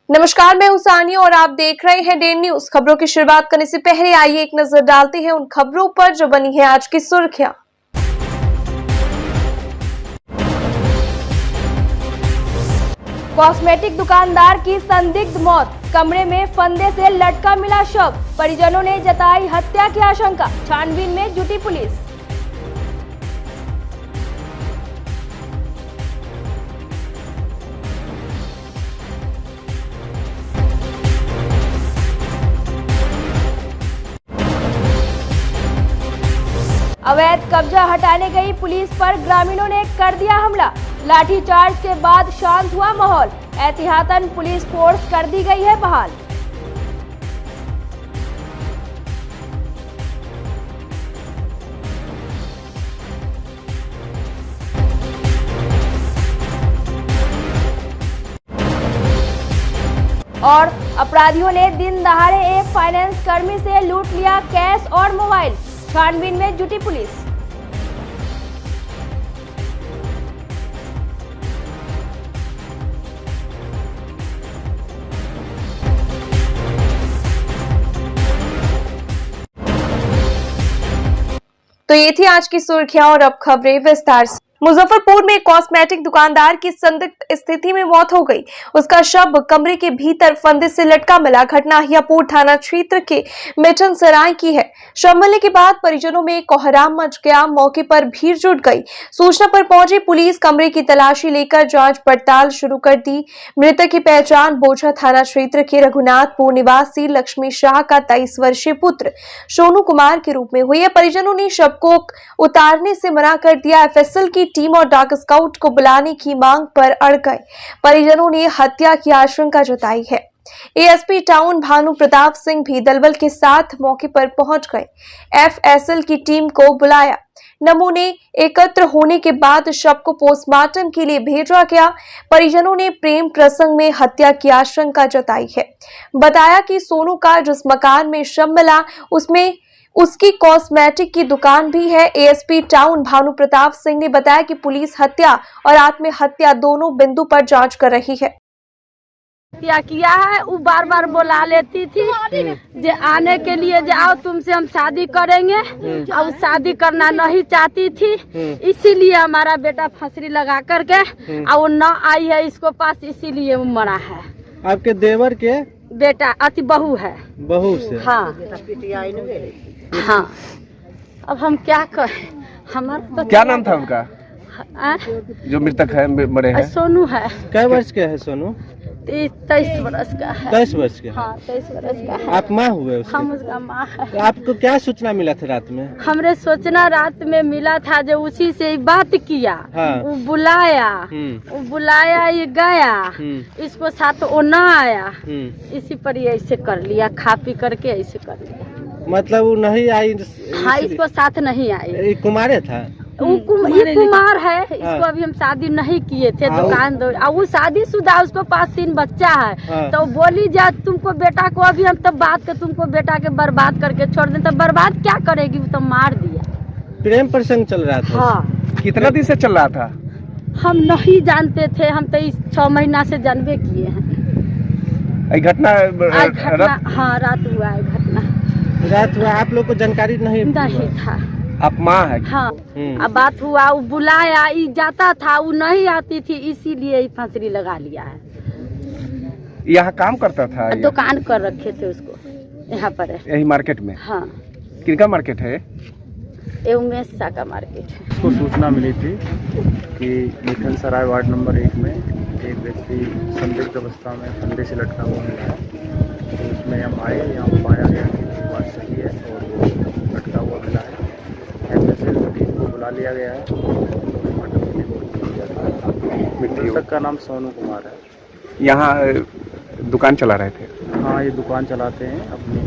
नमस्कार, मैं हूं सानिया और आप देख रहे हैं डेन न्यूज। खबरों की शुरुआत करने से पहले आइए एक नजर डालते हैं उन खबरों पर जो बनी है आज की सुर्खियां। कॉस्मेटिक दुकानदार की संदिग्ध मौत, कमरे में फंदे से लटका मिला शव, परिजनों ने जताई हत्या की आशंका, छानबीन में जुटी पुलिस। अवैध कब्जा हटाने गई पुलिस पर ग्रामीणों ने कर दिया हमला, लाठीचार्ज के बाद शांत हुआ माहौल, एहतियातन पुलिस फोर्स कर दी गई है बहाल। और अपराधियों ने दिन दहाड़े एक फाइनेंस कर्मी से लूट लिया कैश और मोबाइल, छानबीन में जुटी पुलिस। तो ये थी आज की सुर्खियां और अब खबरें विस्तार से। मुजफ्फरपुर में कॉस्मेटिक दुकानदार की संदिग्ध स्थिति में मौत हो गई। उसका शव कमरे के भीतर फंदे से लटका मिला। घटना हियापुर थाना क्षेत्र के मिठन सराय की है। शव मिलने के बाद परिजनों में कोहराम मच गया। मौके पर भीड़ जुट गई। सूचना पर पहुंची पुलिस कमरे की तलाशी लेकर जांच पड़ताल शुरू कर दी। मृतक की पहचान बोचा थाना क्षेत्र के रघुनाथपुर निवासी लक्ष्मी शाह का 23 वर्षीय पुत्र सोनू कुमार के रूप में हुई है। परिजनों ने शव को उतारने से मना कर दिया। एफएसएल की टीम और डाक स्काउट को बुलाने की मांग पर अड़ गए। परिजनों ने हत्या की आशंका जताई है। एएसपी टाउन भानु प्रताप सिंह भी दलबल के साथ मौके पर पहुंच गए। एफएसएल की टीम को बुलाया। नमूने एकत्र होने के बाद शव को पोस्टमार्टम के लिए भेजा गया। परिजनों ने प्रेम प्रसंग में हत्या की आशंका जताई है। बताया कि सोनू का जिस मकान में शव मिला उसमें उसकी कॉस्मेटिक की दुकान भी है। एएसपी टाउन भानु प्रताप सिंह ने बताया कि पुलिस हत्या और आत्महत्या दोनों बिंदु पर जांच कर रही है। क्या किया है, वो बार बार बुला लेती थी जे आने के लिए जाओ तुमसे हम शादी करेंगे, और शादी करना नहीं चाहती थी। इसीलिए हमारा बेटा फंसरी लगा करके और वो न आई है इसको पास, इसीलिए वो मरा है। आपके देवर के बेटा अति बहू है। बहू से? हाँ हाँ। अब हम क्या कहें, हमारा तो क्या नाम था उनका? जो मृतक है मरे हैं? सोनू है। कै वर्ष के है सोनू? 23 वर्ष का है। 23 वर्ष के? हाँ 23 वर्ष का है। आप माँ हुए उसके? हम उसका माँ है। तो आपको क्या सूचना मिला था रात में? हमरे सूचना रात में मिला था जो उसी से बात किया। हाँ। वो बुलाया ये गया, इसको साथ वो न आया, इसी पर ये ऐसे कर लिया, खा पी करके ऐसे कर लिया। मतलब वो नहीं आई? हाँ इसको साथ नहीं आई। कुमारे था? ये कुमार है। इसको अभी हम शादी नहीं किए थे। दुकान दो और वो शादीशुदा, उसको पास 3 बच्चा है। तो बोली जा तुमको बेटा को अभी हम तब बात कर तुमको बेटा के बर्बाद करके छोड़ दें, तो बर्बाद क्या करेगी, वो तो मार दिया। प्रेम प्रसंग चल रहा था? हाँ। कितना दिन से चल रहा था? हम नहीं जानते थे, हम तो इस 6 महीना से जानवे किए हैं। घटना हाँ रात हुआ है। घटना रात हुआ, आप लोग को जानकारी नहीं था? आप माँ है? हाँ। अब बात हुआ, वो बुलाया, जाता था, वो नहीं आती थी, इसीलिए फांसरी लगा लिया है। यहाँ काम करता था? दुकान कर रखे थे उसको यहाँ पर है। यही मार्केट में? हाँ। किनका मार्केट है? उमेश शाह का मार्केट है। उसको सूचना मिली थी कि मिठन सराय वार्ड नंबर 1 में एक व्यक्ति संदिग्ध अवस्था में फंदे से लटका हुआ मिला है। तो उसमें हम आए, यहाँ पाया गया कि बात सही है और वो लटका हुआ मिला है। एफएसएल टीम को बुला लिया गया है। मृतक का नाम सोनू कुमार है। यहाँ दुकान चला रहे थे? हाँ ये दुकान चलाते हैं, अपनी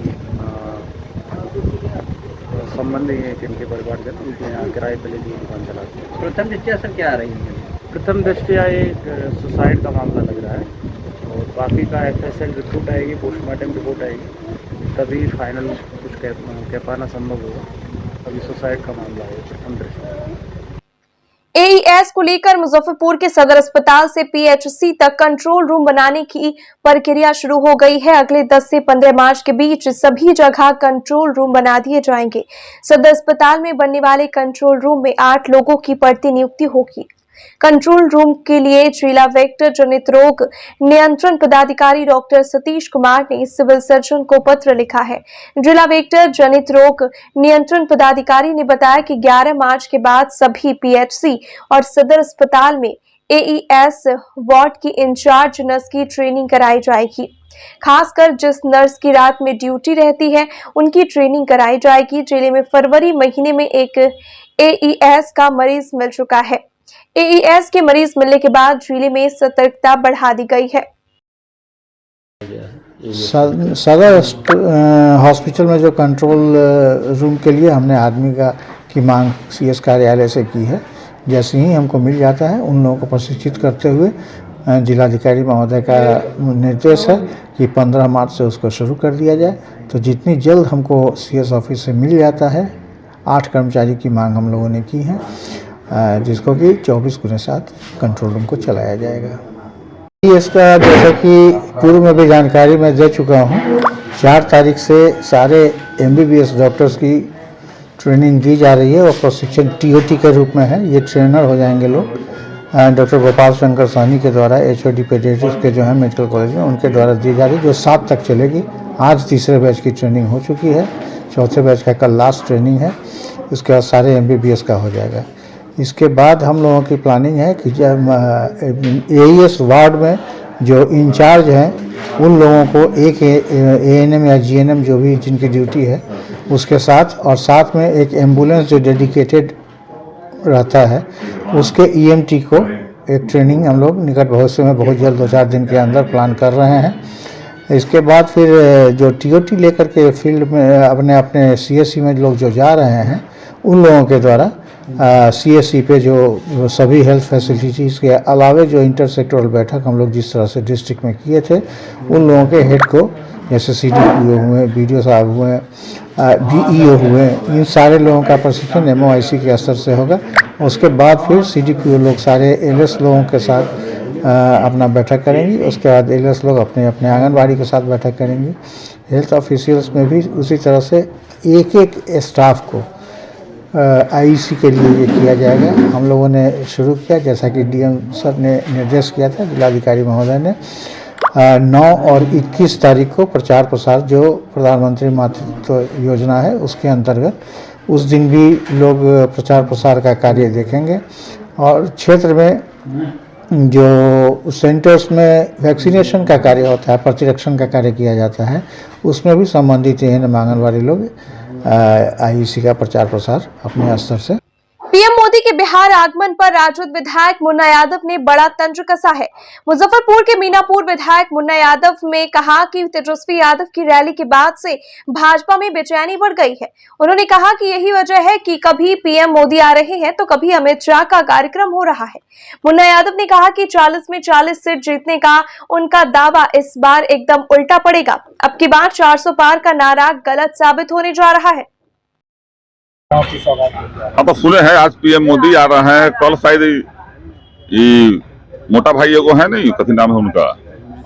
संबंधी है इनके परिवारजन, उनके यहाँ किराए पे लेके दुकान चलाते हैं। प्रथम दृष्टया सर क्या आ रही है? प्रथम दृष्टया एक सुसाइड का मामला लग रहा है और बाकी का एफएसएल रिपोर्ट आएगी, पोस्टमार्टम रिपोर्ट आएगी, तभी फाइनल कुछ कह पाना संभव होगा। अभी सुसाइड का मामला है प्रथम दृष्टया। एईएस को लेकर मुजफ्फरपुर के सदर अस्पताल से पीएचसी तक कंट्रोल रूम बनाने की प्रक्रिया शुरू हो गई है। अगले 10 से 15 मार्च के बीच सभी जगह कंट्रोल रूम बना दिए जाएंगे। सदर अस्पताल में बनने वाले कंट्रोल रूम में 8 लोगों की बढ़ती नियुक्ति होगी। कंट्रोल रूम के लिए जिला वेक्टर जनित रोग नियंत्रण पदाधिकारी डॉक्टर सतीश कुमार ने सिविल सर्जन को पत्र लिखा है। जिला वेक्टर जनित रोग नियंत्रण पदाधिकारी ने बताया कि 11 मार्च के बाद सभी पीएचसी और सदर अस्पताल में एईएस वार्ड की इंचार्ज नर्स की ट्रेनिंग कराई जाएगी। खासकर जिस नर्स की रात में ड्यूटी रहती है उनकी ट्रेनिंग कराई जाएगी। जिले में फरवरी महीने में एक एईएस का मरीज मिल चुका है। एईएस के मरीज मिलने के बाद जिले में सतर्कता बढ़ा दी गई है। सदर हॉस्पिटल में जो कंट्रोल रूम के लिए हमने आदमी की मांग सीएस कार्यालय से की है। जैसे ही हमको मिल जाता है उन लोगों को प्रशिक्षित करते हुए जिलाधिकारी महोदय का निर्देश है कि 15 मार्च से उसको शुरू कर दिया जाए। तो जितनी जल्द हमको सीएस ऑफिस से मिल जाता है, 8 कर्मचारी की मांग हम लोगों ने की है, जिसको कि 24/7 कंट्रोल रूम को चलाया जाएगा। इसका जैसे कि पूर्व में भी जानकारी मैं दे चुका हूँ, 4 तारीख से सारे एमबीबीएस डॉक्टर्स की ट्रेनिंग दी जा रही है और प्रशिक्षण टीओटी के रूप में है। ये ट्रेनर हो जाएंगे लोग डॉक्टर गोपाल शंकर साहनी के द्वारा, एचओडी पेडियाट्रिक्स के जो है मेडिकल कॉलेज में, उनके द्वारा दी जा रही है, जो 7 तक चलेगी। आज तीसरे बैच की ट्रेनिंग हो चुकी है, चौथे बैच का कल लास्ट ट्रेनिंग है। उसके बाद सारे एमबीबीएस का हो जाएगा। इसके बाद हम लोगों की प्लानिंग है कि जब एईएस वार्ड में जो इंचार्ज हैं उन लोगों को एक एएनएम या जीएनएम जो भी जिनकी ड्यूटी है उसके साथ, और साथ में एक एम्बुलेंस जो डेडिकेटेड रहता है उसके ईएमटी को एक ट्रेनिंग हम लोग निकट भविष्य में बहुत जल्द 2-4 दिन के अंदर प्लान कर रहे हैं। इसके बाद फिर जो टीओटी लेकर के फील्ड में अपने अपने सीएससी में लोग जो जा रहे हैं उन लोगों के द्वारा सीएससी पे जो सभी हेल्थ फैसिलिटीज़ के अलावे जो इंटरसेक्टोरल बैठक हम लोग जिस तरह से डिस्ट्रिक्ट में किए थे, उन लोगों के हेड को, जैसे सीडीपीओ हुए, बीडीओ साहब हुए, डीईओ हुए, इन सारे लोगों का प्रशिक्षण एमओआईसी के स्तर से होगा। उसके बाद फिर सीडीपीओ लोग सारे एलएस लोगों के साथ अपना बैठक करेंगे। उसके बाद एलएस लोग अपने अपने आंगनबाड़ी के साथ बैठक करेंगे। हेल्थ ऑफिशियल्स में भी उसी तरह से एक स्टाफ को आईसी के लिए ये किया जाएगा। हम लोगों ने शुरू किया, जैसा कि डीएम सर ने निर्देश किया था, जिलाधिकारी महोदय ने 9 और 21 तारीख को प्रचार प्रसार जो प्रधानमंत्री मातृत्व योजना है उसके अंतर्गत उस दिन भी लोग प्रचार प्रसार का कार्य देखेंगे। और क्षेत्र में जो सेंटर्स में वैक्सीनेशन का कार्य होता है, प्रतिरक्षण का कार्य किया जाता है, उसमें भी संबंधित आंगनबाड़ी लोग आईसी का प्रचार प्रसार अपने स्तर से। पीएम मोदी के बिहार आगमन पर राजद विधायक मुन्ना यादव ने बड़ा तंज कसा है। मुजफ्फरपुर के मीनापुर विधायक मुन्ना यादव ने कहा कि तेजस्वी यादव की रैली के बाद से भाजपा में बेचैनी बढ़ गई है। उन्होंने कहा कि यही वजह है कि कभी पीएम मोदी आ रहे हैं तो कभी अमित शाह का कार्यक्रम हो रहा है। मुन्ना यादव ने कहा कि 40 में 40 सीट जीतने का उनका दावा इस बार एकदम उल्टा पड़ेगा। अब की बार 400 पार का नारा गलत साबित होने जा रहा है। हाँ, तो सुने हैं आज पीएम मोदी आ रहे हैं। कल शायद ये मोटा भाई को है नहीं, कथी नाम है उनका,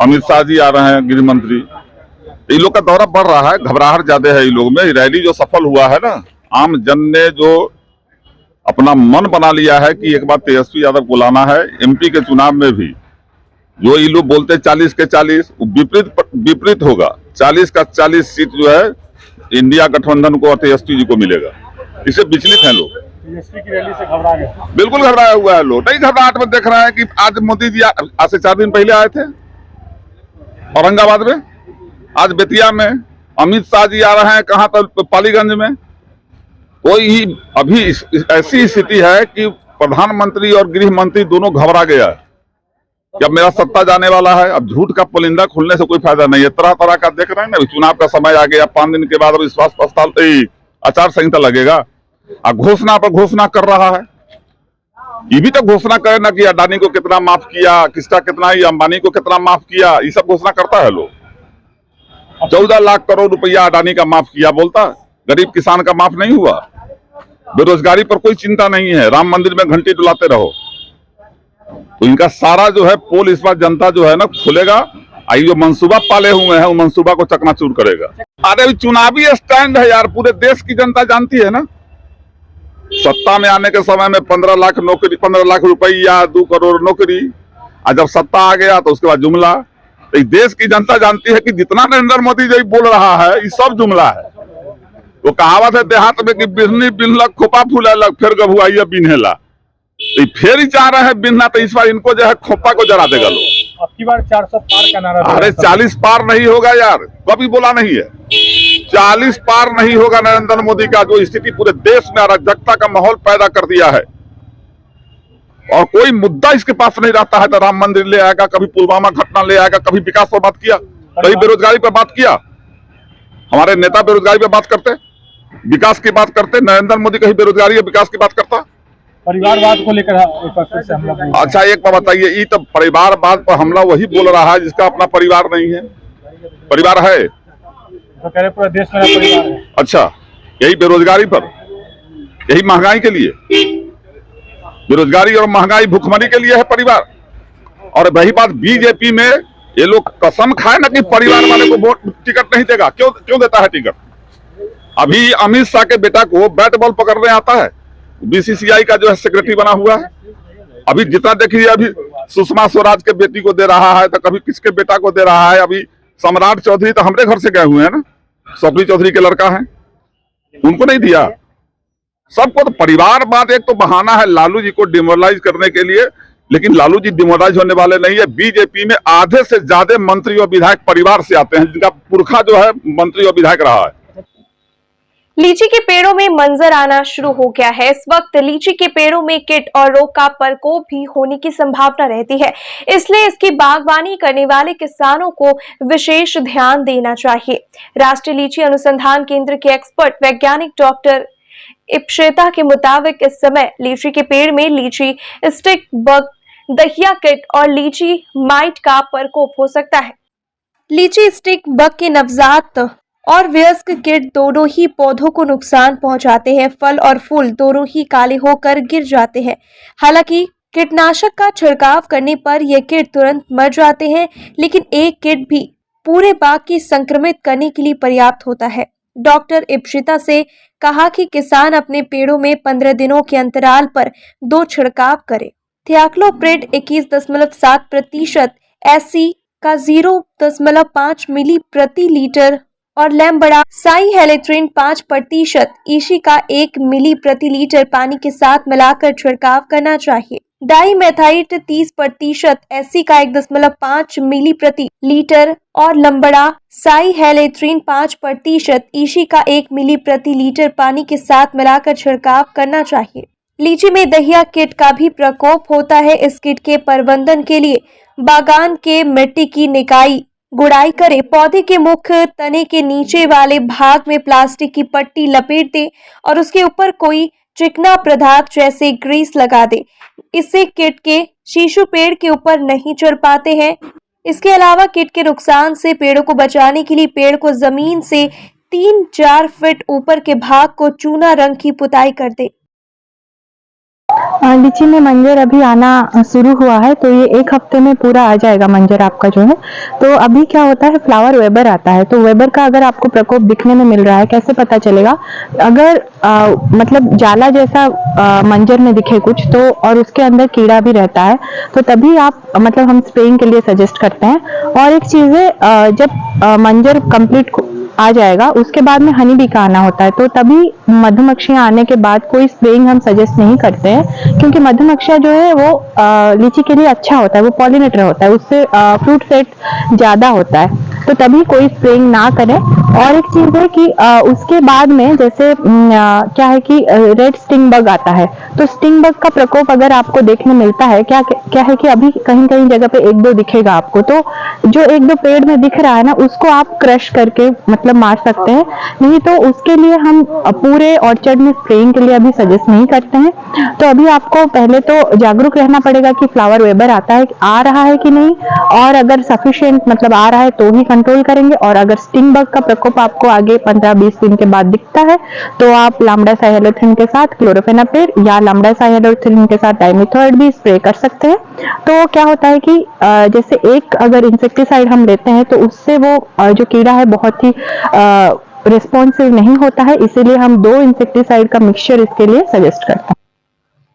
अमित शाह जी आ रहे हैं, गृह मंत्री। ये लोग का दौरा बढ़ रहा है, घबराहट ज्यादा है ये लोग में। रैली जो सफल हुआ है ना, आम जन ने जो अपना मन बना लिया है कि एक बार तेजस्वी यादव को लाना है। एमपी के चुनाव में भी जो ये लोग बोलते 40 के 40 विपरीत होगा। 40 का 40 सीट जो है इंडिया गठबंधन को और तेजस्वी जी को मिलेगा। इससे विचलित हैं लोग। तेजस्वी की रैली से घबरा गए, बिल्कुल घबराया हुआ है लोग। नहीं घबराहट में देख रहे हैं कि आज मोदी जी आज से 4 दिन पहले आए थे औरंगाबाद में, आज बेतिया में। अमित शाह जी आ रहे हैं कहाँ तक, पालीगंज में। कोई ही अभी ऐसी स्थिति है कि प्रधानमंत्री और गृह मंत्री दोनों घबरा गया है कि अब मेरा सत्ता जाने वाला है। अब झूठ का पुलिंदा खुलने से कोई फायदा नहीं है। तरह तरह का देख रहे हैं ना, चुनाव का समय आ गया, 5 दिन के बाद अब विश्वास प्रस्ताव आचार संहिता लगेगा। घोषणा पर घोषणा कर रहा है। ये भी तो घोषणा करे ना कि अडानी को कितना माफ किया, किसका कितना, ही अंबानी को कितना माफ किया, ये सब घोषणा करता है लोग। 14 लाख करोड़ रुपया अडानी का माफ किया बोलता, गरीब किसान का माफ नहीं हुआ। बेरोजगारी पर कोई चिंता नहीं है, राम मंदिर में घंटी डुलाते रहो। तो इनका सारा जो है पोल इस बार जनता जो है ना खुलेगा, आई जो मंसूबा पाले हुए हैं वो मंसूबा को चकनाचूर करेगा। अरे चुनावी स्टैंड है यार, पूरे देश की जनता जानती है ना। सत्ता में आने के समय में 15 लाख नौकरी, 15 लाख रुपया, 2 करोड़ नौकरी, और जब सत्ता आ गया तो उसके बाद जुमला। तो देश की जनता जानती है कि जितना नरेंद्र मोदी जी बोल रहा है ये सब जुमला है। वो कहावत है देहात में कि बिहनी बिनलक खोपा फूलक फिर गभुआइया बिन्हेला, तो फिर ही चाह रहे हैं बिनना, तो इस बार इनको जो है खोपा को जरा देगा लोग। अब की बार 400 पार का नारा। अरे 40 पार नहीं होगा यार, कभी बोला नहीं है। 40 पार नहीं होगा। नरेंद्र मोदी का जो स्थिति पूरे देश में अराजकता का माहौल पैदा कर दिया है, और कोई मुद्दा इसके पास नहीं रहता है। तो राम मंदिर ले आएगा, कभी पुलवामा घटना ले आएगा, कभी विकास पर बात किया, कभी बेरोजगारी पर बात किया। हमारे नेता बेरोजगारी पर बात करते, विकास की बात करते। नरेंद्र मोदी कहीं बेरोजगारी या विकास की बात करता? परिवारवाद को लेकर से हमला। अच्छा एक बात बताइए, ये तो परिवारवाद पर हमला वही बोल रहा है जिसका अपना परिवार नहीं है। परिवार है तो कह रहे पूरा देश मेरा परिवार है। अच्छा, यही बेरोजगारी पर, यही महंगाई के लिए, बेरोजगारी और महंगाई भुखमरी के लिए है परिवार। और वही बात बीजेपी में ये लोग कसम खाए ना कि परिवार वाले को वोट टिकट नहीं देगा। क्यों देता है टिकट? अभी अमित शाह के बेटा को बैट बॉल पकड़ने आता है, बीसीसीआई का जो है सेक्रेटरी बना हुआ है। अभी जितना देखिए, अभी सुषमा स्वराज के बेटी को दे रहा है, तो कभी किसके बेटा को दे रहा है। अभी सम्राट चौधरी तो हमारे घर से गए हुए हैं ना, सपरी चौधरी के लड़का है, उनको नहीं दिया। सबको तो परिवारवाद एक तो बहाना है लालू जी को डिमोरलाइज करने के लिए, लेकिन लालू जी डिमोरलाइज होने वाले नहीं है। बीजेपी में आधे से ज्यादा मंत्री और विधायक परिवार से आते हैं, जिनका पुरखा जो है मंत्री और विधायक रहा है। लीची के पेड़ों में मंजर आना शुरू हो गया है। इस वक्त लीची के पेड़ों में कीट और रोग का प्रकोप भी होने की संभावना रहती है, इसलिए इसकी बागवानी करने वाले किसानों को विशेष ध्यान देना चाहिए। राष्ट्रीय लीची अनुसंधान केंद्र के एक्सपर्ट वैज्ञानिक डॉक्टर इप्शिता के मुताबिक इस समय लीची के पेड़ में लीची स्टिक बग, दहिया कीट और लीची माइट का प्रकोप हो सकता है। लीची स्टिक बग के नवजात और वयस्क कीट दोनों ही पौधों को नुकसान पहुंचाते हैं। फल और फूल दोनों ही काले होकर गिर जाते हैं। हालांकि कीटनाशक का छिड़काव करने पर यह कीट तुरंत मर जाते हैं, लेकिन एक कीट भी पूरे बाग की संक्रमित करने के लिए पर्याप्त होता है। डॉक्टर इप्शिता से कहा कि किसान अपने पेड़ों में 15 दिनों के अंतराल पर 2 छिड़काव करें। थियाक्लोप्रिड 21.7%, एससी का 0.5 मिली प्रति लीटर और लैम्बडा साइहेलेट्रिन 5%, ईशी का 1 मिली प्रति लीटर पानी के साथ मिलाकर छिड़काव करना चाहिए। डाइमेथाइट 30%, एससी का 1.5 मिली प्रति लीटर और लैम्बडा साइहेलेट्रिन 5%, ईशी का 1 मिली प्रति लीटर पानी के साथ मिलाकर छिड़काव करना चाहिए। लीची में दहिया कीट का भी प्रकोप होता है। इस कीट के प्रबंधन के लिए बागान के मिट्टी की निकाई गुड़ाई करें। पौधे के मुख्य तने के नीचे वाले भाग में प्लास्टिक की पट्टी लपेट दें और उसके ऊपर कोई चिकना पदार्थ जैसे ग्रीस लगा दें। इससे कीट के शीशु पेड़ के ऊपर नहीं चढ़ पाते हैं। इसके अलावा कीट के नुकसान से पेड़ों को बचाने के लिए पेड़ को जमीन से 3-4 फीट ऊपर के भाग को चूना रंग की पुताई कर दें। लीची में मंजर अभी आना शुरू हुआ है, तो ये 1 हफ्ते में पूरा आ जाएगा मंजर आपका जो है। तो अभी क्या होता है, फ्लावर वेबर आता है, तो वेबर का अगर आपको प्रकोप दिखने में मिल रहा है, कैसे पता चलेगा? अगर मतलब जाला जैसा मंजर में दिखे कुछ तो, और उसके अंदर कीड़ा भी रहता है, तो तभी आप मतलब हम स्प्रेइंग के लिए सजेस्ट करते हैं। और एक चीज है, जब मंजर कंप्लीट आ जाएगा उसके बाद में हनी बी का आना होता है, तो तभी मधुमक्खियां आने के बाद कोई स्प्रेइंग हम सजेस्ट नहीं करते हैं, क्योंकि मधुमक्खियां जो है वो लीची के लिए अच्छा होता है, वो पॉलिनेटर होता है, उससे फ्रूट सेट ज्यादा होता है, तो तभी कोई स्प्रेइंग ना करें। और एक चीज है कि उसके बाद में जैसे क्या है कि रेड स्टिंग बग आता है, तो स्टिंग बग का प्रकोप अगर आपको देखने मिलता है, क्या है कि अभी कहीं कहीं जगह पे 1-2 दिखेगा आपको, तो जो 1-2 पेड़ में दिख रहा है ना, उसको आप क्रश करके मतलब मार सकते हैं। नहीं तो उसके लिए हम पूरे ऑर्चर्ड में स्प्रेइंग के लिए अभी सजेस्ट नहीं करते हैं। तो अभी आपको पहले तो जागरूक रहना पड़ेगा कि फ्लावर वेबर आ रहा है कि नहीं, और अगर सफिशिएंट मतलब आ रहा है तो ही कंट्रोल करेंगे। और अगर स्टिंग बग का प्रकोप आपको आगे 15-20 दिन के बाद दिखता है तो आप लैम्ब्डासाइलोथ्रिन के साथ क्लोरोफेनापेर या लैम्ब्डासाइलोथ्रिन के साथ डाइमिथोएट भी स्प्रे कर सकते हैं। तो क्या होता है कि जैसे एक अगर इंसेक्टिसाइड हम लेते हैं तो उससे वो जो कीड़ा है बहुत ही रिस्पॉन्सिव नहीं होता है, इसीलिए हम 2 इंसेक्टिसाइड का मिक्सचर इसके लिए सजेस्ट करते हैं।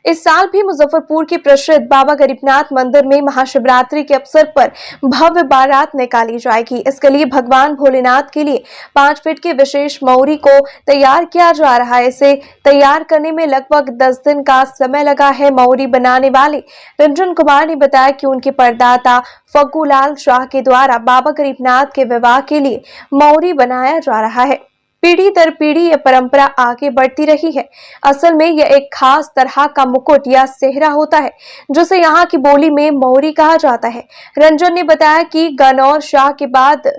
इस साल भी मुजफ्फरपुर के प्रसिद्ध बाबा गरीबनाथ मंदिर में महाशिवरात्रि के अवसर पर भव्य बारात निकाली जाएगी। इसके लिए भगवान भोलेनाथ के लिए 5 फीट की विशेष मौरी को तैयार किया जा रहा है। इसे तैयार करने में लगभग 10 दिन का समय लगा है। मौरी बनाने वाले रंजन कुमार ने बताया कि उनके परदाता फग्गूलाल शाह के द्वारा बाबा गरीबनाथ के विवाह के लिए मौरी बनाया जा रहा है। पीढ़ी दर पीढ़ी यह परंपरा आगे बढ़ती रही है। असल में यह एक खास तरह का मुकुट या सेहरा होता है जिसे यहाँ की बोली में मौरी कहा जाता है। रंजन ने बताया कि गनौर शाह के बाद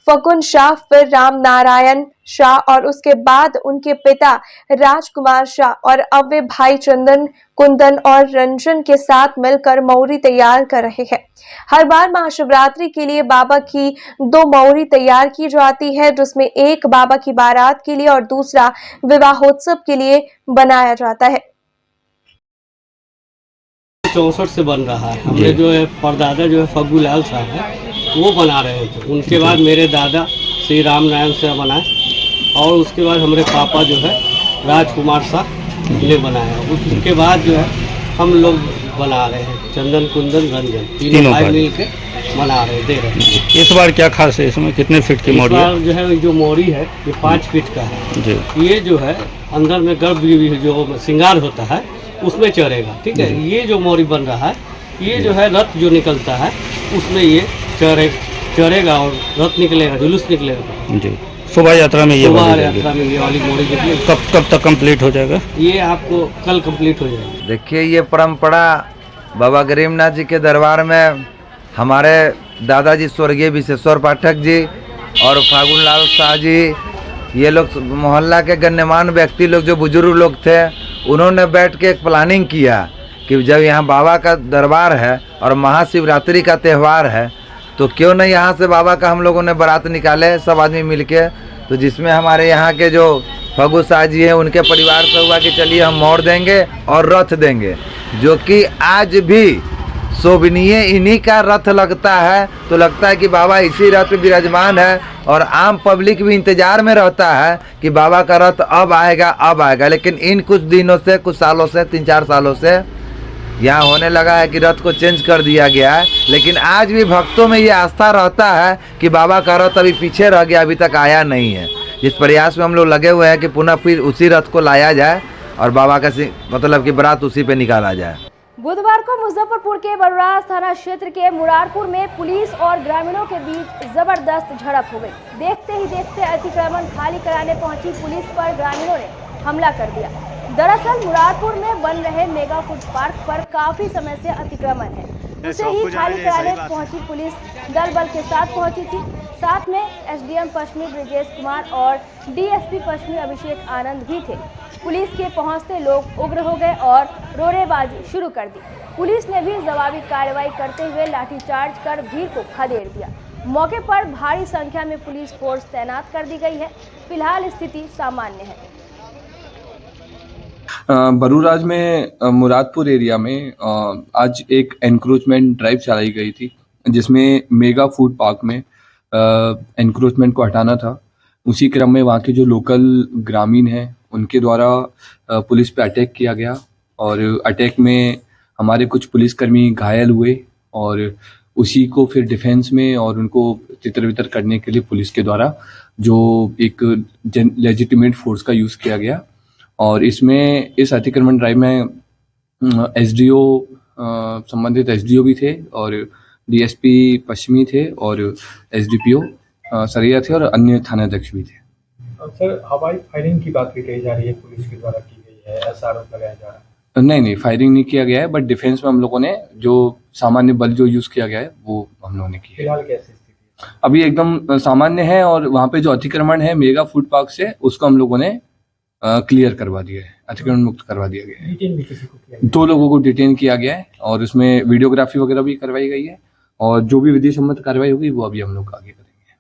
फगुन शाह, फिर राम नारायण शाह और उसके बाद उनके पिता राजकुमार शाह और अब वे भाई चंदन, कुंदन और रंजन के साथ मिलकर मौरी तैयार कर रहे हैं। हर बार महाशिवरात्रि के लिए बाबा की 2 मौरी तैयार की जाती है, जिसमें एक बाबा की बारात के लिए और दूसरा विवाहोत्सव के लिए बनाया जाता है। 64 से बन रहा है। हमने जो है परदादा जो है फग्गूलाल साहब है वो बना रहे थे। उनके बाद मेरे दादा श्री राम नारायण शाह बनाए और उसके बाद हमारे पापा जो है राजकुमार शाह ने बनाया। उसके बाद जो है हम लोग बना रहे हैं, चंदन, कुंदन, रंजन तीनों भाई मिल के बना रहे, दे रहे हैं। इस बार क्या खास है इसमें, कितने फीट की मोरी है? जो है जो मोरी है ये 5 फीट का है जी। ये जो है अंदर में गर्भ जो श्रृंगार होता है उसमें चढ़ेगा, ठीक है। ये जो मोरी बन रहा है ये जो है रथ जो निकलता है उसमें ये चढ़ेगा और रथ निकलेगा, जुलूस निकलेगा जी। शोभा यात्रा में ये वाली मोरी जो कब तक कंप्लीट हो जाएगा? ये आपको कल कंप्लीट हो जाएगा। देखिए ये परंपरा बाबा गरीबनाथ जी के दरबार में हमारे दादाजी स्वर्गीय विशेश्वर पाठक जी और फागुनलाल शाह जी, ये लोग मोहल्ला के गण्यमान व्यक्ति लोग जो बुजुर्ग लोग थे, उन्होंने बैठ के एक प्लानिंग किया कि जब यहाँ बाबा का दरबार है और महाशिवरात्रि का त्यौहार है तो क्यों नहीं यहाँ से बाबा का हम लोगों ने बारात निकाले सब आदमी मिलके। तो जिसमें हमारे यहाँ के जो फग्गू शाह जी हैं उनके परिवार से हुआ कि चलिए हम मोड़ देंगे और रथ देंगे, जो कि आज भी शोभनीय इन्हीं का रथ लगता है। तो लगता है कि बाबा इसी रथ में विराजमान है और आम पब्लिक भी इंतजार में रहता है कि बाबा का रथ अब आएगा। लेकिन इन कुछ दिनों से, कुछ सालों से, 3-4 सालों से यहाँ होने लगा है कि रथ को चेंज कर दिया गया है। लेकिन आज भी भक्तों में ये आस्था रहता है कि बाबा का रथ अभी पीछे रह गया, अभी तक आया नहीं है। इस प्रयास में हम लोग लगे हुए हैं कि पुनः फिर उसी रथ को लाया जाए और बाबा का मतलब कि बारात उसी पे निकाला जाए। बुधवार को मुजफ्फरपुर के बलराज थाना क्षेत्र के मुरारपुर में पुलिस और ग्रामीणों के बीच जबरदस्त झड़प हो गई। देखते ही देखते अतिक्रमण खाली कराने पहुंची पुलिस पर ग्रामीणों ने हमला कर दिया। दरअसल मुरारपुर में बन रहे मेगा फूड पार्क पर काफी समय से अतिक्रमण है, उसे ही खाली कराने पहुंची पुलिस दल बल के साथ पहुंची थी। साथ में एसडीएम पश्चिमी ब्रिजेश कुमार और डीएसपी पश्चिमी अभिषेक आनंद भी थे। पुलिस के पहुंचते लोग उग्र हो गए और रोरेबाजी शुरू कर दी। पुलिस ने भी जवाबी कार्रवाई करते हुए लाठीचार्ज कर भीड़ को खदेड़ दिया। मौके पर भारी संख्या में पुलिस फोर्स तैनात कर दी गई है। फिलहाल स्थिति सामान्य है। बरूराज में मुरादपुर एरिया में आज एक एनक्रोचमेंट ड्राइव चलाई गई थी, जिसमें मेगा फूड पार्क में एनक्रोचमेंट को हटाना था। उसी क्रम में वहाँ के जो लोकल ग्रामीण हैं उनके द्वारा पुलिस पे अटैक किया गया और अटैक में हमारे कुछ पुलिसकर्मी घायल हुए और उसी को फिर डिफेंस में और उनको तितर बितर करने के लिए पुलिस के द्वारा जो एक लेजिटिमेट फोर्स का यूज़ किया गया। और इसमें इस अतिक्रमण ड्राइव में एसडीओ संबंधित एसडीओ भी थे और डीएसपी पश्चिमी थे और एसडीपीओ सरिया थे और अन्य थानाध्यक्ष भी थे। सर, हवाई फायरिंग की बात भी कही जा रही है, पुलिस के द्वारा की गई है, ऐसा आरोप लगाया जा रहा है। नहीं, फायरिंग नहीं किया गया है, बट डिफेंस में हम लोगों ने जो सामान्य बल जो यूज किया गया है वो हम लोगों ने किया। फिलहाल कैसी स्थिति है? अभी एकदम सामान्य है और वहाँ पे जो अतिक्रमण है मेगा फूड पार्क से, उसको हम लोगों ने क्लियर करवा दिया है, अतिक्रमण मुक्त करवा दिया गया है। डिटेन भी किसी को किया गया? 2 लोगों को डिटेन किया गया है और उसमें वीडियोग्राफी वगैरह भी करवाई गई है और जो भी विधि सम्मत कार्रवाई होगी वो अभी हम लोग आगे करेंगे।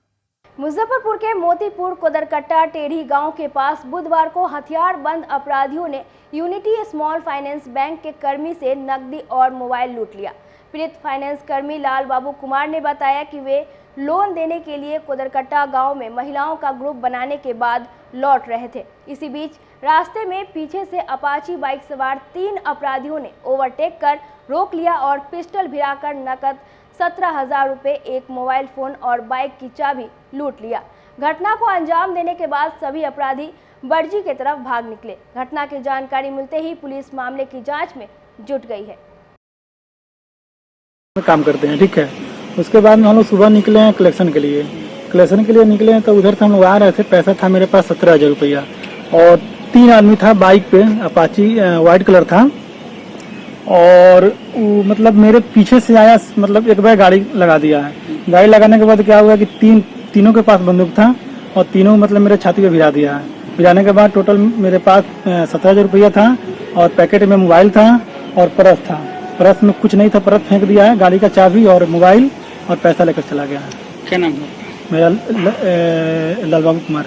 मुजफ्फरपुर के मोतीपुर कोदरकट्टा टेढ़ी गांव के पास बुधवार को हथियार बंद अपराधियों ने यूनिटी स्मॉल फाइनेंस बैंक के कर्मी से नकदी और मोबाइल लूट लिया। पीड़ित फाइनेंस कर्मी लाल बाबू कुमार ने बताया कि वे लोन देने के लिए कोदरकट्टा गांव में महिलाओं का ग्रुप बनाने के बाद लौट रहे थे। इसी बीच रास्ते में पीछे से अपाची बाइक सवार 3 अपराधियों ने ओवरटेक कर रोक लिया और पिस्टल भिड़ाकर नकद 17,000 रुपये, एक मोबाइल फोन और बाइक की चाबी लूट लिया। घटना को अंजाम देने के बाद सभी अपराधी बर्जी की तरफ भाग निकले। घटना की जानकारी मिलते ही पुलिस मामले की जांच में जुट गई है। काम करते हैं, ठीक है। उसके बाद में हम लोग सुबह निकले हैं कलेक्शन के लिए निकले हैं, तो उधर से हम लोग आ रहे थे। पैसा था मेरे पास 17,000 रुपया और 3 आदमी था बाइक पे, अपाची वाइट कलर था और मतलब मेरे पीछे से आया, मतलब एक बार गाड़ी लगा दिया है। गाड़ी लगाने के बाद क्या हुआ कि तीनों के पास बंदूक था और तीनों मतलब मेरे छाती पे भिड़ा दिया है। भिड़ाने के बाद टोटल मेरे पास 17,000 रुपया था और पैकेट में मोबाइल था और पर्स था। पर्स में कुछ नहीं था, पर्स फेंक दिया है। गाड़ी का चाबी और मोबाइल और पैसा लेकर चला गया है। क्या नाम है? मेरा लाल बाबू कुमार।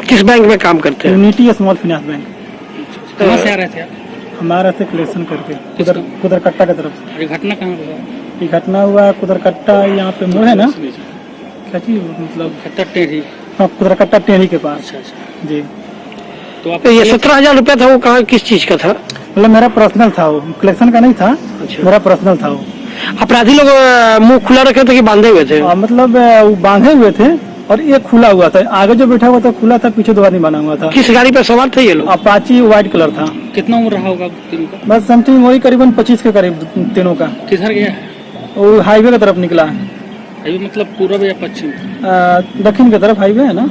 किस बैंक में काम करते हैं? Unity small finance bank. कहाँ से आ रहे थे आप? हमारा से कलेक्शन करके कुदरकट्टा की तरफ से। ये घटना कहाँ हुआ? ये घटना हुआ कुदरकट्टा, यहाँ पे मोड़ है ना, क्या चीज मतलब टेढ़ी। हाँ, कुदरकट्टा टेढ़ी के पास। अच्छा। जी। तो आप ये 17,000 रुपया था, वो कहाँ किस चीज का था? मतलब मेरा पर्सनल था, वो कलेक्शन का नहीं था। अच्छा। मेरा पर्सनल था वो। अपराधी लोग मुंह खुला रखे थे कि बांधे हुए थे? मतलब वो बांधे हुए थे और ये खुला हुआ था। आगे जो बैठा हुआ था खुला था, पीछे 2 आदमी बना हुआ था। किस गाड़ी पे सवार थे ये लोग? अपाची वाइट कलर था। कितना उम्र रहा होगा तीनों का? बस समथिंग वही करीबन 25 के करीब तीनों का। किधर गया? वो हाईवे की तरफ निकला है। हाईवे मतलब पूर्व या पश्चिम? दक्षिण की तरफ हाईवे है ना।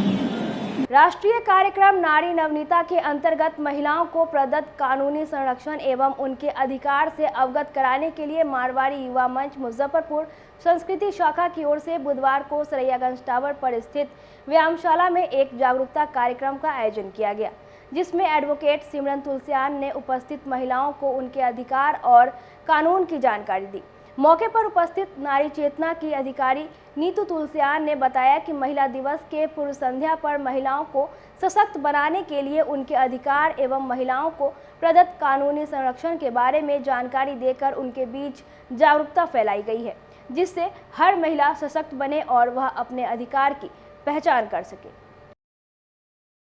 राष्ट्रीय कार्यक्रम नारी नवनीता के अंतर्गत महिलाओं को प्रदत्त कानूनी संरक्षण एवं उनके अधिकार से अवगत कराने के लिए मारवाड़ी युवा मंच मुजफ्फरपुर संस्कृति शाखा की ओर से बुधवार को सरैयागंज टावर पर स्थित व्यायामशाला में एक जागरूकता कार्यक्रम का आयोजन किया गया, जिसमें एडवोकेट सिमरन तुलसियान ने उपस्थित महिलाओं को उनके अधिकार और कानून की जानकारी दी। मौके पर उपस्थित नारी चेतना की अधिकारी नीतू तुलसियान ने बताया कि महिला दिवस के पूर्व संध्या पर महिलाओं को सशक्त बनाने के लिए उनके अधिकार एवं महिलाओं को प्रदत्त कानूनी संरक्षण के बारे में जानकारी देकर उनके बीच जागरूकता फैलाई गई है, जिससे हर महिला सशक्त बने और वह अपने अधिकार की पहचान कर सके।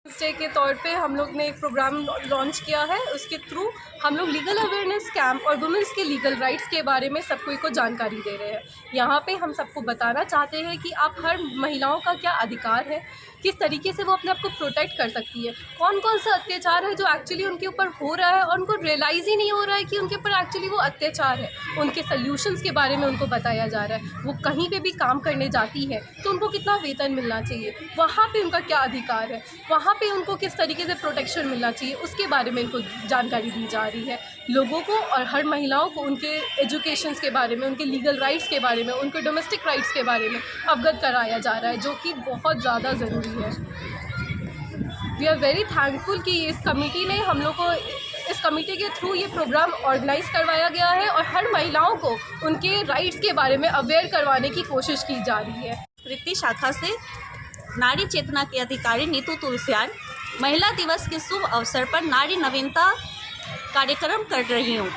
डे के तौर पे हम लोग ने एक प्रोग्राम लॉन्च किया है। उसके थ्रू हम लोग लीगल अवेयरनेस कैंप और वुमेन्स के लीगल राइट्स के बारे में सब कोई को जानकारी दे रहे हैं। यहाँ पे हम सबको बताना चाहते हैं कि आप हर महिलाओं का क्या अधिकार है, किस तरीके से वो अपने आप को प्रोटेक्ट कर सकती है, कौन कौन सा अत्याचार है जो एक्चुअली उनके ऊपर हो रहा है और उनको रियलाइज़ ही नहीं हो रहा है कि उनके ऊपर एक्चुअली वो अत्याचार है। उनके सल्यूशंस के बारे में उनको बताया जा रहा है। वो कहीं पे भी काम करने जाती है तो उनको कितना वेतन मिलना चाहिए, वहाँ पे उनका क्या अधिकार है, वहाँ पे उनको किस तरीके से प्रोटेक्शन मिलना चाहिए, उसके बारे में इनको जानकारी दी जा रही है। लोगों को और हर महिलाओं को उनके एजुकेशंस के बारे में, उनके लीगल राइट्स के बारे में, उनके डोमेस्टिक राइट्स के बारे में अवगत कराया जा रहा है, जो कि बहुत ज़्यादा ज़रूरी है। वी आर वेरी थैंकफुल कि इस कमेटी ने हम लोग को, इस कमेटी के थ्रू ये प्रोग्राम ऑर्गेनाइज करवाया गया है और हर महिलाओं को उनके राइट्स के बारे में अवेयर करवाने की कोशिश की जा रही है। संस्कृति शाखा से नारी चेतना के अधिकारी नीतू तुलसियान महिला दिवस के शुभ अवसर पर नारी नवीनता कार्यक्रम कर रही हूँ।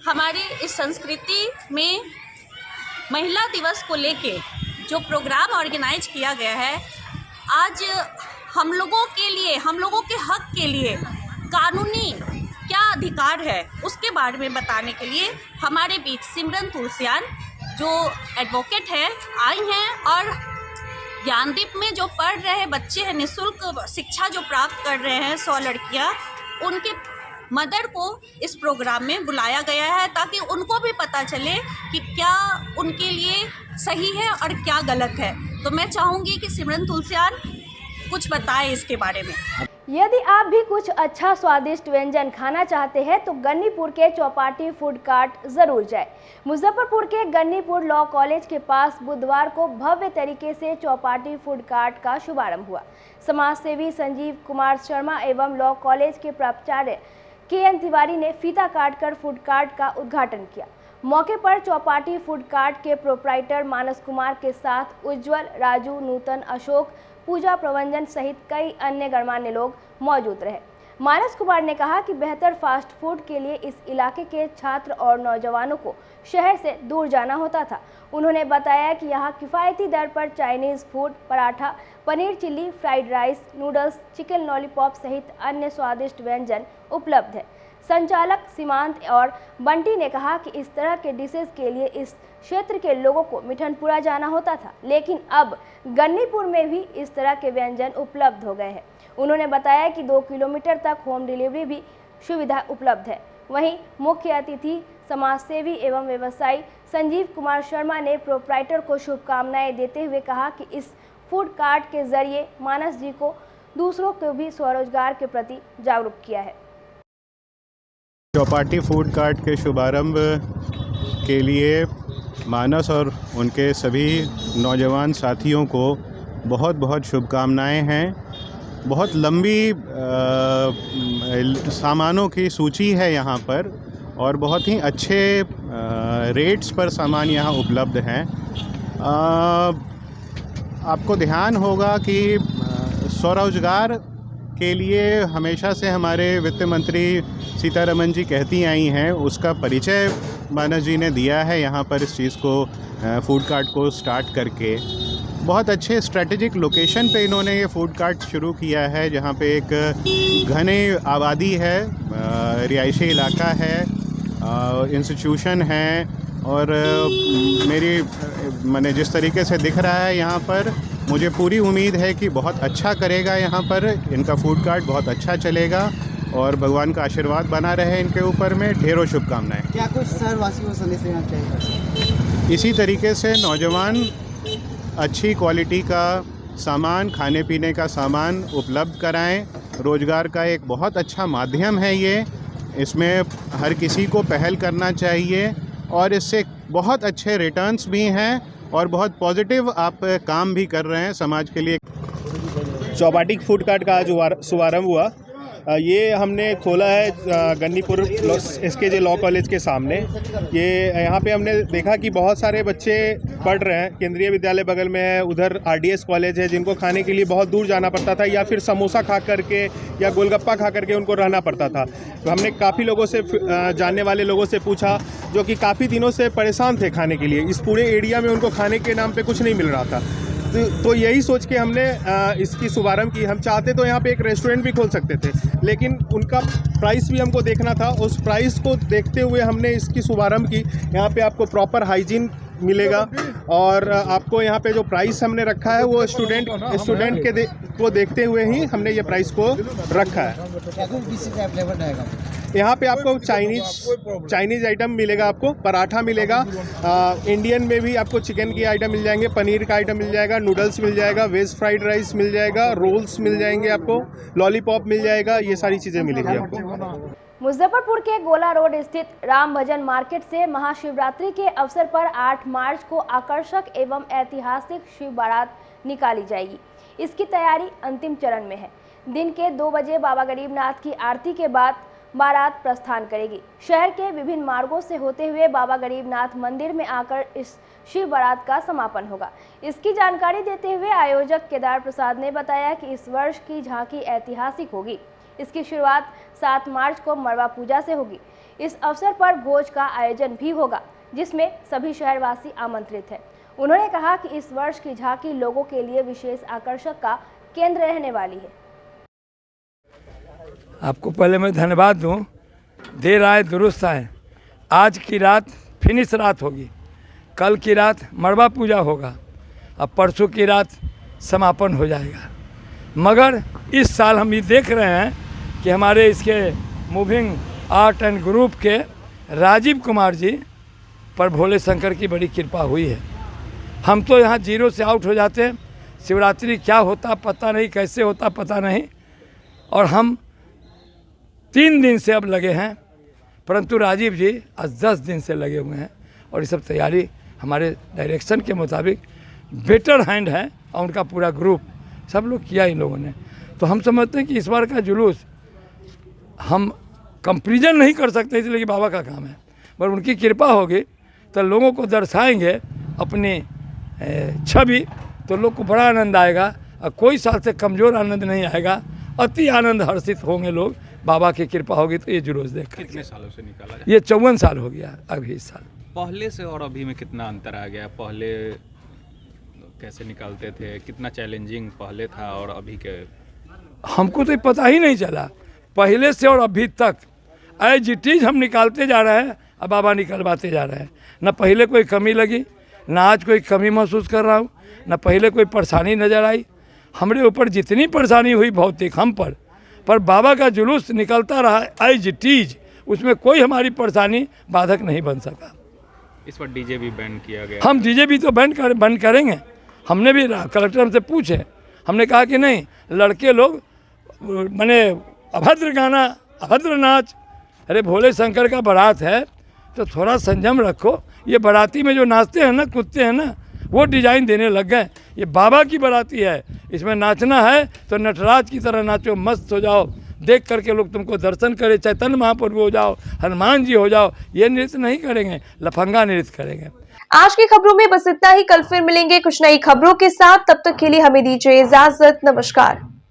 हमारे इस संस्कृति में महिला दिवस को लेके जो प्रोग्राम ऑर्गेनाइज किया गया है, आज हम लोगों के लिए, हम लोगों के हक के लिए कानूनी क्या अधिकार है उसके बारे में बताने के लिए हमारे बीच सिमरन तुलसियान जो एडवोकेट है आई हैं और ज्ञानदीप में जो पढ़ रहे बच्चे हैं, निःशुल्क शिक्षा जो प्राप्त कर रहे हैं 100 लड़कियां, उनके मदर को इस प्रोग्राम में बुलाया गया है ताकि उनको भी पता चले कि क्या उनके लिए सही है और क्या गलत है। तो मैं चाहूँगी कि सिमरन तुलसियान कुछ बताएं इसके बारे में। यदि आप भी कुछ अच्छा स्वादिष्ट व्यंजन खाना चाहते हैं तो गन्नीपुर के चौपाटी फूड कार्ट जरूर जाए। मुजफ्फरपुर के गन्नीपुर लॉ कॉलेज के पास बुधवार को भव्य तरीके से चौपाटी फूड कार्ट का शुभारंभ हुआ। समाज सेवी संजीव कुमार शर्मा एवं लॉ कॉलेज के प्राचार्य KN तिवारी ने फीता काटकर फूड कार्ट का उद्घाटन किया। मौके पर चौपाटी फूड कार्ट के प्रोप्राइटर मानस कुमार के साथ उज्जवल, राजू, नूतन, अशोक, पूजा प्रबंधन सहित कई अन्य गणमान्य लोग मौजूद रहे। मानस कुमार ने कहा कि बेहतर फास्ट फूड के लिए इस इलाके के छात्र और नौजवानों को शहर से दूर जाना होता था। उन्होंने बताया कि यहाँ किफ़ायती दर पर Chinese food, paratha, paneer chilli, fried rice, noodles, chicken lollipop सहित अन्य स्वादिष्ट व्यंजन उपलब्ध है। संचालक सीमांत और बंटी ने कहा कि इस तरह के डिशेज के लिए इस क्षेत्र के लोगों को मिठनपुरा जाना होता था, लेकिन अब गन्नीपुर में भी इस तरह के व्यंजन उपलब्ध हो गए हैं। उन्होंने बताया कि 2 किलोमीटर तक होम डिलीवरी भी सुविधा उपलब्ध है। वहीं मुख्य अतिथि समाजसेवी एवं व्यवसायी संजीव कुमार शर्मा ने प्रोप्राइटर को शुभकामनाएं देते हुए कहा कि इस फूड कार्ट के जरिए मानस जी को दूसरों को भी स्वरोजगार के प्रति जागरूक किया है। चौपाटी फूड कार्ट के शुभारंभ के लिए मानस और उनके सभी नौजवान साथियों को बहुत बहुत शुभकामनाएं हैं। बहुत लंबी सामानों की सूची है यहाँ पर और बहुत ही अच्छे रेट्स पर सामान यहाँ उपलब्ध हैं। आपको ध्यान होगा कि स्वरोजगार के लिए हमेशा से हमारे वित्त मंत्री सीतारमन जी कहती आई हैं, उसका परिचय मानस जी ने दिया है यहाँ पर इस चीज़ को, फूड कार्ट को स्टार्ट करके। बहुत अच्छे स्ट्रेटेजिक लोकेशन पे इन्होंने ये फूड कार्ट शुरू किया है, जहाँ पे एक घने आबादी है, रिहायशी इलाका है, इंस्टीट्यूशन है और मैंने जिस तरीके से दिख रहा है यहाँ पर, मुझे पूरी उम्मीद है कि बहुत अच्छा करेगा यहाँ पर, इनका फूड कार्ट बहुत अच्छा चलेगा और भगवान का आशीर्वाद बना रहे इनके ऊपर में। ढेरों शुभकामनाएं। क्या कुछ शहरवासियों को संदेश देना चाहिए? इसी तरीके से नौजवान अच्छी क्वालिटी का सामान, खाने पीने का सामान उपलब्ध कराएं। रोज़गार का एक बहुत अच्छा माध्यम है ये, इसमें हर किसी को पहल करना चाहिए और इससे बहुत अच्छे रिटर्न्स भी हैं और बहुत पॉजिटिव आप काम भी कर रहे हैं समाज के लिए। चौपाटी फूड कार्ट का आज शुभारंभ हुआ। ये हमने खोला है गन्नीपुर SKJ लॉ कॉलेज के सामने। ये यहाँ पे हमने देखा कि बहुत सारे बच्चे पढ़ रहे हैं। केंद्रीय विद्यालय बगल में है, उधर RDS कॉलेज है, जिनको खाने के लिए बहुत दूर जाना पड़ता था या फिर समोसा खा करके या गोलगप्पा खा करके उनको रहना पड़ता था। तो हमने काफ़ी लोगों से, जानने वाले लोगों से पूछा, जो कि काफ़ी दिनों से परेशान थे खाने के लिए। इस पूरे एरिया में उनको खाने के नाम पर कुछ नहीं मिल रहा था। तो यही सोच के हमने इसकी शुभारंभ की। हम चाहते तो यहाँ पे एक रेस्टोरेंट भी खोल सकते थे, लेकिन उनका प्राइस भी हमको देखना था। उस प्राइस को देखते हुए हमने इसकी शुभारंभ की। यहाँ पे आपको प्रॉपर हाइजीन मिलेगा और आपको यहाँ पे जो प्राइस हमने रखा है वो स्टूडेंट को देखते हुए ही हमने ये प्राइस को रखा है। यहाँ पे आपको चाइनीज़ आइटम मिलेगा, आपको पराठा मिलेगा, इंडियन में भी आपको चिकन की आइटम मिल जाएंगे, पनीर का आइटम मिल जाएगा, नूडल्स मिल जाएगा, वेज फ्राइड राइस मिल जाएगा, रोल्स मिल जाएंगे, आपको लॉलीपॉप मिल जाएगा, ये सारी चीज़ें मिलेंगी आपको। मुजफ्फरपुर के गोला रोड स्थित राम भजन मार्केट से महाशिवरात्रि के अवसर पर 8 मार्च को आकर्षक एवं ऐतिहासिक शिव बारात निकाली जाएगी। इसकी तैयारी अंतिम चरण में है। दिन के 2 बजे बाबा गरीबनाथ की आरती के बाद बारात प्रस्थान करेगी। शहर के विभिन्न मार्गों से होते हुए बाबा गरीबनाथ मंदिर में आकर इस शिव बारात का समापन होगा। इसकी जानकारी देते हुए आयोजक केदार प्रसाद ने बताया कि इस वर्ष की झांकी ऐतिहासिक होगी। इसकी शुरुआत 7 मार्च को मड़वा पूजा से होगी। इस अवसर पर भोज का आयोजन भी होगा, जिसमें सभी शहरवासी आमंत्रित हैं। उन्होंने कहा कि इस वर्ष की झांकी लोगों के लिए विशेष आकर्षण का केंद्र रहने वाली है। आपको पहले मैं धन्यवाद दूं। देर आए दुरुस्त आए। आज की रात फिनिश रात होगी, कल की रात मड़वा पूजा होगा, अब परसों की रात समापन हो जाएगा। मगर इस साल हम ये देख रहे हैं कि हमारे इसके मूविंग आर्ट एंड ग्रुप के राजीव कुमार जी पर भोले शंकर की बड़ी कृपा हुई है। हम तो यहाँ 0 से आउट हो जाते हैं। शिवरात्रि क्या होता पता नहीं, कैसे होता पता नहीं, और हम 3 दिन से अब लगे हैं, परंतु राजीव जी आज 10 दिन से लगे हुए हैं और ये सब तैयारी हमारे डायरेक्शन के मुताबिक बेटर हैंड है और उनका पूरा ग्रुप सब लोग किया इन लोगों ने। तो हम समझते हैं कि इस बार का जुलूस हम कंपेरिजन नहीं कर सकते, इसलिए कि बाबा का काम है, पर उनकी कृपा होगी तो लोगों को दर्शाएंगे अपनी छवि, तो लोग को बड़ा आनंद आएगा और कोई साल से कमज़ोर आनंद नहीं आएगा, अति आनंद हर्षित होंगे लोग। बाबा की कृपा होगी तो ये जुलूस देख कर। कितने सालों से निकाला जाए? ये 54 साल हो गया अभी इस साल। पहले से और अभी में कितना अंतर आ गया? पहले कैसे निकालते थे, कितना चैलेंजिंग पहले था और अभी के? हमको तो पता ही नहीं चला, पहले से और अभी तक एज इट इज हम निकालते जा रहे हैं और बाबा निकलवाते जा रहे हैं। न पहले कोई कमी लगी, न आज कोई कमी महसूस कर रहा हूँ, न पहले कोई परेशानी नज़र आई। हमारे ऊपर जितनी परेशानी हुई भौतिक हम पर बाबा का जुलूस निकलता रहा एज इट इज, उसमें कोई हमारी परेशानी बाधक नहीं बन सका। इस पर डीजे भी बैन किया गया। हम डीजे भी तो बंद करेंगे। हमने भी कलेक्टर हमसे पूछे, हमने कहा कि नहीं, लड़के लोग माने अभद्र गाना, अभद्र नाच, अरे भोले शंकर का बारात है तो थोड़ा संयम रखो। ये बाराती में जो नाचते हैं ना, कूदते हैं ना, वो डिजाइन देने लग गए। ये बाबा की बाराती है, इसमें नाचना है तो नटराज की तरह नाचो, मस्त हो जाओ, देख करके लोग तुमको दर्शन करे, चैतन्य महाप्रभु हो जाओ, हनुमान जी हो जाओ। ये नृत्य नहीं करेंगे, लफंगा नृत्य करेंगे। आज की खबरों में बस इतना ही। कल फिर मिलेंगे कुछ नई खबरों के साथ, तब तक के लिए हमें दीजिए इजाजत। नमस्कार।